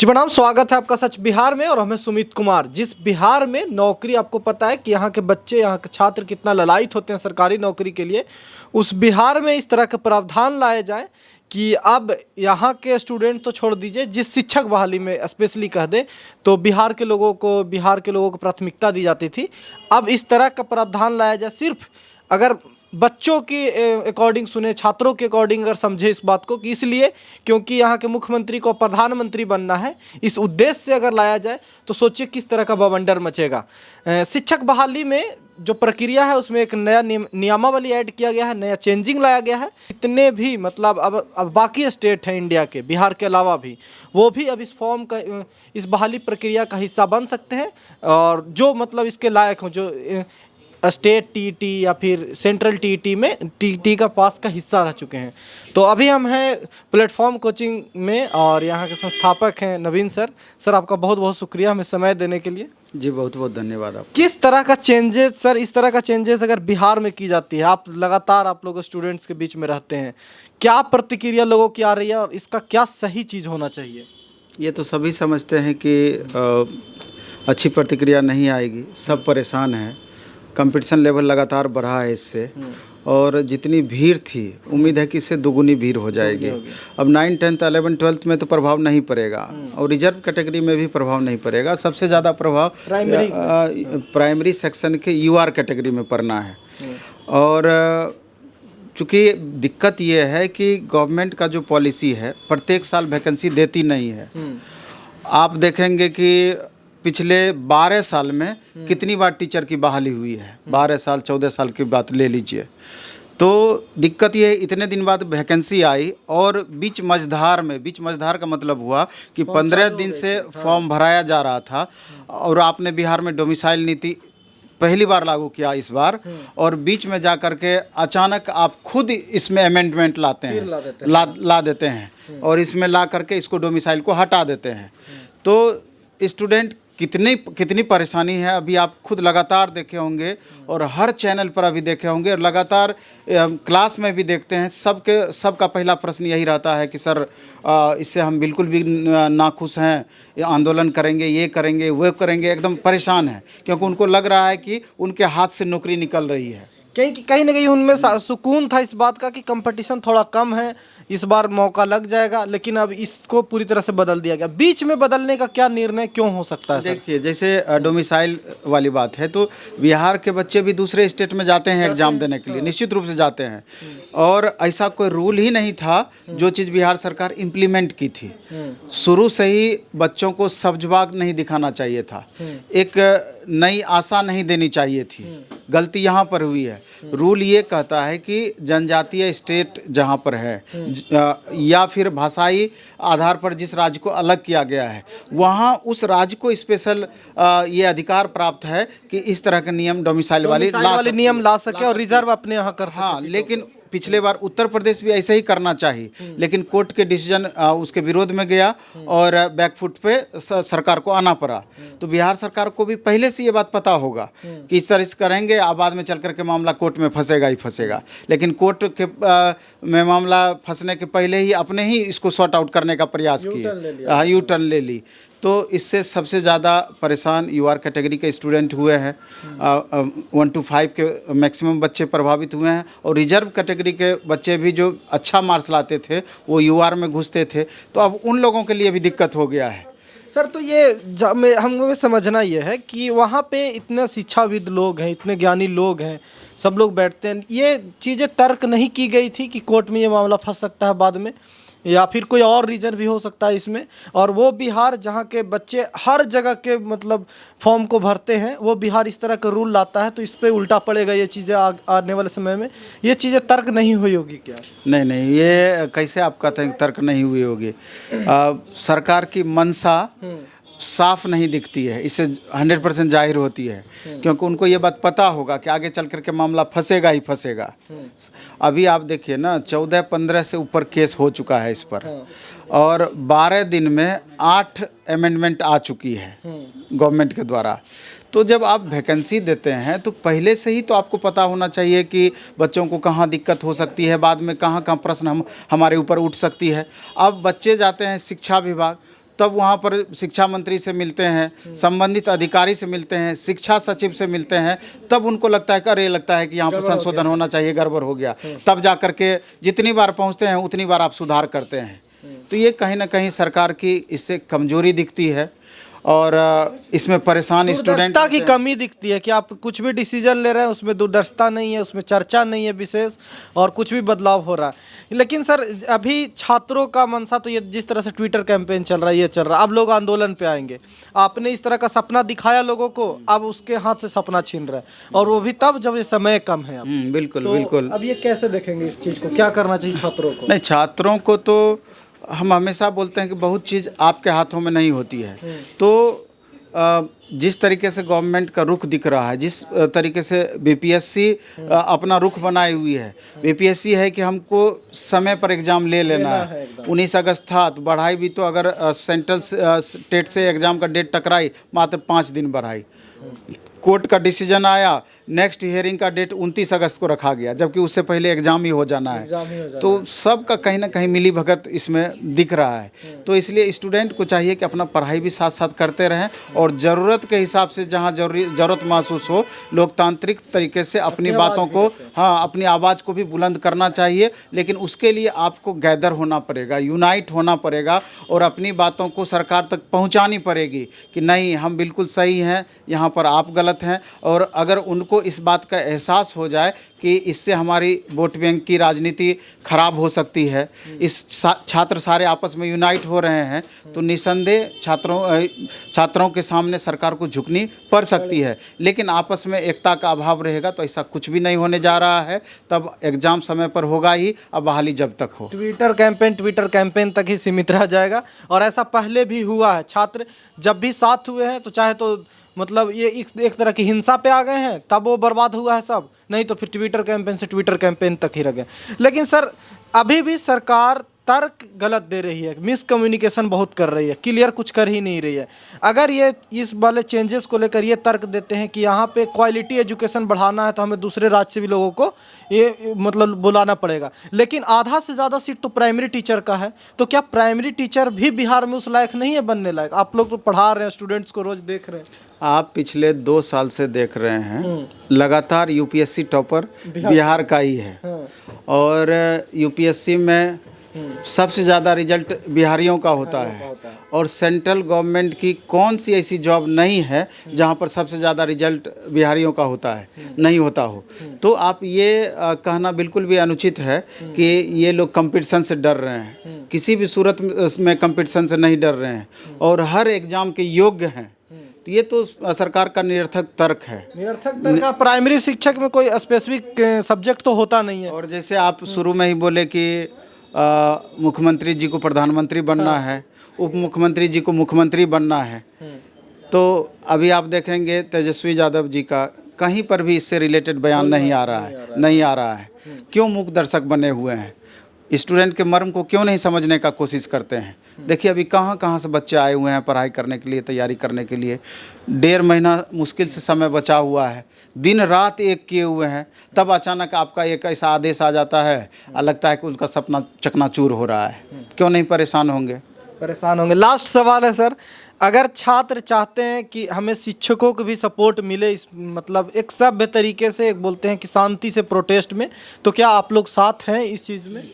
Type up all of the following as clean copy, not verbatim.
जी प्रणाम, स्वागत है आपका सच बिहार में। और हमें सुमित कुमार। जिस बिहार में नौकरी, आपको पता है कि यहाँ के बच्चे, यहाँ के छात्र कितना ललायित होते हैं सरकारी नौकरी के लिए, उस बिहार में इस तरह के प्रावधान लाए जाएं कि अब यहाँ के स्टूडेंट तो छोड़ दीजिए, जिस शिक्षक बहाली में स्पेशली कह दे तो बिहार के लोगों को प्राथमिकता दी जाती थी। अब इस तरह का प्रावधान लाया जाए, सिर्फ अगर बच्चों की अकॉर्डिंग सुने, छात्रों के अकॉर्डिंग अगर समझे इस बात को, कि इसलिए क्योंकि यहाँ के मुख्यमंत्री को प्रधानमंत्री बनना है, इस उद्देश्य से अगर लाया जाए तो सोचिए किस तरह का बवंडर मचेगा। शिक्षक बहाली में जो प्रक्रिया है उसमें एक नया नियमावली ऐड किया गया है, नया चेंजिंग लाया गया है। इतने भी मतलब अब बाकी स्टेट हैं इंडिया के, बिहार के अलावा भी, वो भी अब इस फॉर्म का, इस बहाली प्रक्रिया का हिस्सा बन सकते हैं। और जो मतलब इसके लायक हों, जो स्टेट टीईटी या फिर सेंट्रल टीईटी में टीईटी का पास का हिस्सा रह चुके हैं। तो अभी हम हैं प्लेटफॉर्म कोचिंग में और यहाँ के संस्थापक हैं नवीन सर। सर आपका बहुत बहुत शुक्रिया हमें समय देने के लिए। जी बहुत बहुत धन्यवाद आप। किस तरह का चेंजेस सर, इस तरह का चेंजेस अगर बिहार में की जाती है, आप लगातार आप लोग स्टूडेंट्स के बीच में रहते हैं, क्या प्रतिक्रिया लोगों की आ रही है और इसका क्या सही चीज़ होना चाहिए? ये तो सभी समझते हैं कि अच्छी प्रतिक्रिया नहीं आएगी, सब परेशान हैं। कंपटीशन लेवल लगातार बढ़ा है इससे, और जितनी भीड़ थी उम्मीद है कि इससे दुगुनी भीड़ हो जाएगी। अब 9, 10, 11, 12 में तो प्रभाव नहीं पड़ेगा, और रिजर्व कैटेगरी में भी प्रभाव नहीं पड़ेगा। सबसे ज़्यादा प्रभाव प्राइमरी सेक्शन के यूआर कैटेगरी में पड़ना है। और चूँकि दिक्कत ये है कि गवर्नमेंट का जो पॉलिसी है, प्रत्येक साल वैकेंसी देती नहीं है। आप देखेंगे कि पिछले 12 साल में कितनी बार टीचर की बहाली हुई है, 12 साल 14 साल की बात ले लीजिए। तो दिक्कत ये है, इतने दिन बाद वैकेंसी आई और बीच मझधार का मतलब हुआ कि 15 दिन से फॉर्म भराया जा रहा था, और आपने बिहार में डोमिसाइल नीति पहली बार लागू किया इस बार, और बीच में जा कर के अचानक आप खुद इसमें अमेंडमेंट लाते हैं, ला देते हैं, और इसमें ला करके इसको डोमिसाइल को हटा देते हैं। तो स्टूडेंट कितनी परेशानी है, अभी आप खुद लगातार देखे होंगे और हर चैनल पर अभी देखे होंगे, और लगातार क्लास में भी देखते हैं। सबका पहला प्रश्न यही रहता है कि सर इससे हम बिल्कुल भी नाखुश हैं, आंदोलन करेंगे, ये करेंगे, वो करेंगे, एकदम परेशान हैं, क्योंकि उनको लग रहा है कि उनके हाथ से नौकरी निकल रही है। कहीं ना कहीं उनमें सुकून था इस बात का कि कंपटीशन थोड़ा कम है, इस बार मौका लग जाएगा, लेकिन अब इसको पूरी तरह से बदल दिया गया। बीच में बदलने का क्या निर्णय क्यों हो सकता है? देखिए, जैसे डोमिसाइल वाली बात है, तो बिहार के बच्चे भी दूसरे स्टेट में जाते हैं एग्जाम देने के लिए, निश्चित रूप से जाते हैं, और ऐसा कोई रूल ही नहीं था जो चीज़ बिहार सरकार इम्प्लीमेंट की थी। शुरू से ही बच्चों को सब्जबाग नहीं दिखाना चाहिए था, एक नई आशा नहीं देनी चाहिए थी। गलती यहाँ पर हुई है। रूल ये कहता है कि जनजातीय स्टेट जहाँ पर है, या फिर भाषाई आधार पर जिस राज्य को अलग किया गया है, वहाँ उस राज्य को स्पेशल ये अधिकार प्राप्त है कि इस तरह के नियम डोमिसाइल वाले नियम ला सके और रिजर्व अपने यहाँ कर सके। हाँ, लेकिन पिछले बार उत्तर प्रदेश भी ऐसे ही करना चाहिए, लेकिन कोर्ट के डिसीजन उसके विरोध में गया और बैकफुट पे सरकार को आना पड़ा। तो बिहार सरकार को भी पहले से ये बात पता होगा कि इस तरह से करेंगे, बाद में चल करके मामला कोर्ट में फंसेगा ही फंसेगा। लेकिन कोर्ट के में मामला फंसने के पहले ही अपने ही इसको सॉर्ट आउट करने का प्रयास किए, यू टर्न ले ली। तो इससे सबसे ज़्यादा परेशान यूआर कैटेगरी के स्टूडेंट हुए हैं। 1 to 5 के मैक्सिमम बच्चे प्रभावित हुए हैं, और रिजर्व कैटेगरी के बच्चे भी जो अच्छा मार्क्स लाते थे वो यूआर में घुसते थे। तो अब उन लोगों के लिए भी दिक्कत हो गया है। सर, तो ये हमें समझना ये है कि वहाँ पे इतने शिक्षाविद लोग हैं, इतने ज्ञानी लोग हैं, सब लोग बैठते हैं, ये चीज़ें तर्क नहीं की गई थी कि कोर्ट में ये मामला फंस सकता है बाद में, या फिर कोई और रीज़न भी हो सकता है इसमें? और वो बिहार जहाँ के बच्चे हर जगह के मतलब फॉर्म को भरते हैं, वो बिहार इस तरह का रूल लाता है, तो इस पे उल्टा पड़ेगा ये चीज़ें आने वाले समय में। ये चीज़ें तर्क नहीं हुई होगी क्या? नहीं, ये कैसे आप कहते हैं तर्क नहीं हुई होगी? सरकार की मंशा साफ नहीं दिखती है, इससे 100% जाहिर होती है, क्योंकि उनको ये बात पता होगा कि आगे चल करके मामला फंसेगा ही फंसेगा। अभी आप देखिए ना, 14-15 से ऊपर केस हो चुका है इस पर, और 12 दिन में 8 अमेंडमेंट आ चुकी है गवर्नमेंट के द्वारा। तो जब आप वैकेंसी देते हैं तो पहले से ही तो आपको पता होना चाहिए कि बच्चों को कहाँ दिक्कत हो सकती है, बाद में कहाँ कहाँ प्रश्न हमारे ऊपर उठ सकती है। अब बच्चे जाते हैं शिक्षा विभाग, तब वहाँ पर शिक्षा मंत्री से मिलते हैं, संबंधित अधिकारी से मिलते हैं, शिक्षा सचिव से मिलते हैं, तब उनको लगता है कि अरे लगता है कि यहाँ पर संशोधन होना चाहिए, गड़बड़ हो गया। तब जा कर के जितनी बार पहुँचते हैं उतनी बार आप सुधार करते हैं। तो ये कहीं ना कहीं सरकार की इससे कमजोरी दिखती है और इसमें परेशान स्टूडेंट दूरदर्शिता की कमी दिखती है कि आप कुछ भी डिसीजन ले रहे हैं उसमें दूरदर्शिता नहीं है, उसमें चर्चा नहीं है विशेष, और कुछ भी बदलाव हो रहा है। लेकिन सर अभी छात्रों का मनसा तो ये जिस तरह से ट्विटर कैंपेन चल रहा है, ये चल रहा है, अब लोग आंदोलन पे आएंगे। आपने इस तरह का सपना दिखाया लोगों को, अब उसके हाथ से सपना छीन रहा है, और वो भी तब जब ये समय कम है। अब बिल्कुल तो बिल्कुल। अब ये कैसे देखेंगे इस चीज़ को, क्या करना चाहिए छात्रों को? नहीं, छात्रों को तो हम हमेशा बोलते हैं कि बहुत चीज़ आपके हाथों में नहीं होती है। तो जिस तरीके से गवर्नमेंट का रुख दिख रहा है, जिस तरीके से बीपीएससी अपना रुख बनाई हुई है, बीपीएससी है कि हमको समय पर एग्ज़ाम ले लेना है। 19 अगस्त था तो बढ़ाई भी, तो अगर सेंट्रल स्टेट से एग्ज़ाम का डेट टकराई, मात्र 5 दिन बढ़ाई। कोर्ट का डिसीजन आया, नेक्स्ट हियरिंग का डेट 29 अगस्त को रखा गया, जबकि उससे पहले एग्ज़ाम ही हो जाना है। तो सबका कहीं ना कहीं मिली भगत इसमें दिख रहा है। तो इसलिए स्टूडेंट को चाहिए कि अपना पढ़ाई भी साथ साथ करते रहें, और ज़रूरत के हिसाब से जहाँ ज़रूरत महसूस हो, लोकतांत्रिक तरीके से अपनी बातों को, हाँ, अपनी आवाज़ को भी बुलंद करना चाहिए। लेकिन उसके लिए आपको गैदर होना पड़ेगा, यूनाइट होना पड़ेगा, और अपनी बातों को सरकार तक पहुँचानी पड़ेगी कि नहीं, हम बिल्कुल सही हैं, यहाँ पर आप गलत हैं। और अगर उनको इस बात का एहसास हो जाए कि इससे हमारी वोट बैंक की राजनीति खराब हो सकती है, छात्र सारे आपस में यूनाइट हो रहे हैं, तो निसंदेह छात्रों के सामने सरकार को झुकनी पड़ सकती है। लेकिन आपस में एकता का अभाव रहेगा तो ऐसा कुछ भी नहीं होने जा रहा है। तब एग्ज़ाम समय पर होगा ही, अब बहाली जब तक हो। ट्विटर कैंपेन तक ही सीमित रह जाएगा, और ऐसा पहले भी हुआ है। छात्र जब भी साथ हुए हैं तो चाहे तो मतलब ये एक तरह की हिंसा पे आ गए हैं, तब वो बर्बाद हुआ है सब, नहीं तो फिर ट्विटर कैंपेन से ट्विटर कैंपेन तक ही रह गए। लेकिन सर अभी भी सरकार तर्क गलत दे रही है, मिस कम्युनिकेशन बहुत कर रही है, क्लियर कुछ कर ही नहीं रही है। अगर ये इस वाले चेंजेस को लेकर ये तर्क देते हैं कि यहाँ पे क्वालिटी एजुकेशन बढ़ाना है तो हमें दूसरे राज्य से भी लोगों को ये मतलब बुलाना पड़ेगा, लेकिन आधा से ज़्यादा सीट तो प्राइमरी टीचर का है, तो क्या प्राइमरी टीचर भी बिहार में उस लायक नहीं है बनने लायक? आप लोग तो पढ़ा रहे हैं, स्टूडेंट्स को रोज़ देख रहे हैं। आप पिछले 2 साल से देख रहे हैं, लगातार यूपीएससी टॉपर बिहार का ही है। और यूपीएससी में सबसे ज़्यादा रिजल्ट बिहारियों का होता है। और सेंट्रल गवर्नमेंट की कौन सी ऐसी जॉब नहीं है जहां पर सबसे ज़्यादा रिजल्ट बिहारियों का होता है, नहीं होता हो। तो आप ये कहना बिल्कुल भी अनुचित है कि ये लोग कंपटीशन से डर रहे हैं। किसी भी सूरत में कंपटीशन से नहीं डर रहे हैं, और हर एग्ज़ाम के योग्य हैं। तो ये तो सरकार का निरर्थक तर्क है। निरर्थक तर्क? प्राइमरी शिक्षक में कोई स्पेसिफिक सब्जेक्ट तो होता नहीं है। और जैसे आप शुरू में ही बोले कि मुख्यमंत्री जी को प्रधानमंत्री बनना है, उप मुख्यमंत्री जी को मुख्यमंत्री बनना है, तो अभी आप देखेंगे तेजस्वी यादव जी का कहीं पर भी इससे रिलेटेड बयान नहीं आ रहा है। क्यों मूक दर्शक बने हुए हैं? स्टूडेंट के मर्म को क्यों नहीं समझने का कोशिश करते हैं? देखिए अभी कहाँ से बच्चे आए हुए हैं पढ़ाई करने के लिए, तैयारी करने के लिए। 1.5 महीना मुश्किल से समय बचा हुआ है, दिन रात एक किए हुए हैं, तब अचानक आपका एक ऐसा आदेश आ जाता है और लगता है कि उसका सपना चकनाचूर हो रहा है। क्यों नहीं परेशान होंगे? लास्ट सवाल है सर, अगर छात्र चाहते हैं कि हमें शिक्षकों को भी सपोर्ट मिले, इस मतलब एक सभ्य तरीके से, एक बोलते हैं कि शांति से प्रोटेस्ट में, तो क्या आप लोग साथ हैं इस चीज़ में?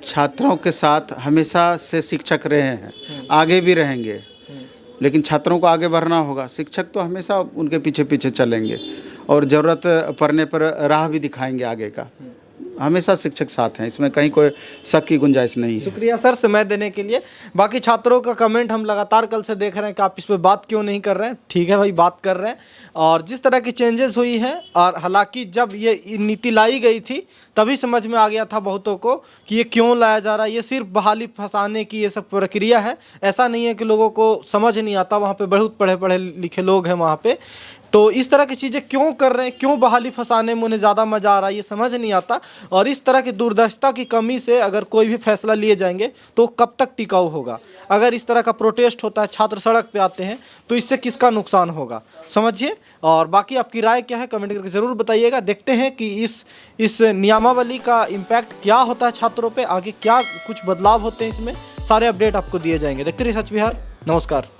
छात्रों के साथ हमेशा से शिक्षक रहे हैं, आगे भी रहेंगे। लेकिन छात्रों को आगे बढ़ना होगा, शिक्षक तो हमेशा उनके पीछे पीछे चलेंगे और ज़रूरत पड़ने पर राह भी दिखाएंगे आगे का। हमेशा शिक्षक साथ हैं, इसमें कहीं कोई शक की गुंजाइश नहीं है। शुक्रिया सर समय देने के लिए। बाकी छात्रों का कमेंट हम लगातार कल से देख रहे हैं कि आप इस पर बात क्यों नहीं कर रहे हैं। ठीक है भाई, बात कर रहे हैं। और जिस तरह की चेंजेस हुई हैं, और हालांकि जब ये नीति लाई गई थी तभी समझ में आ गया था बहुतों को कि ये क्यों लाया जा रहा है, ये सिर्फ बहाली फंसाने की ये सब प्रक्रिया है। ऐसा नहीं है कि लोगों को समझ नहीं आता, वहाँ पे बहुत पढ़े लिखे लोग हैं वहाँ पे। तो इस तरह की चीज़ें क्यों कर रहे हैं, क्यों बहाली फंसाने में उन्हें ज़्यादा मज़ा आ रहा है, ये समझ नहीं आता। और इस तरह की दूरदर्शिता की कमी से अगर कोई भी फैसला लिए जाएंगे तो कब तक टिकाऊ होगा। अगर इस तरह का प्रोटेस्ट होता है, छात्र सड़क पे आते हैं, तो इससे किसका नुकसान होगा, समझिए। और बाकी आपकी राय क्या है कमेंट करके ज़रूर बताइएगा। देखते हैं कि इस नियमावली का इम्पैक्ट क्या होता है छात्रों पे, आगे क्या कुछ बदलाव होते हैं इसमें, सारे अपडेट आपको दिए जाएंगे। देखते रहिए सच बिहार। नमस्कार।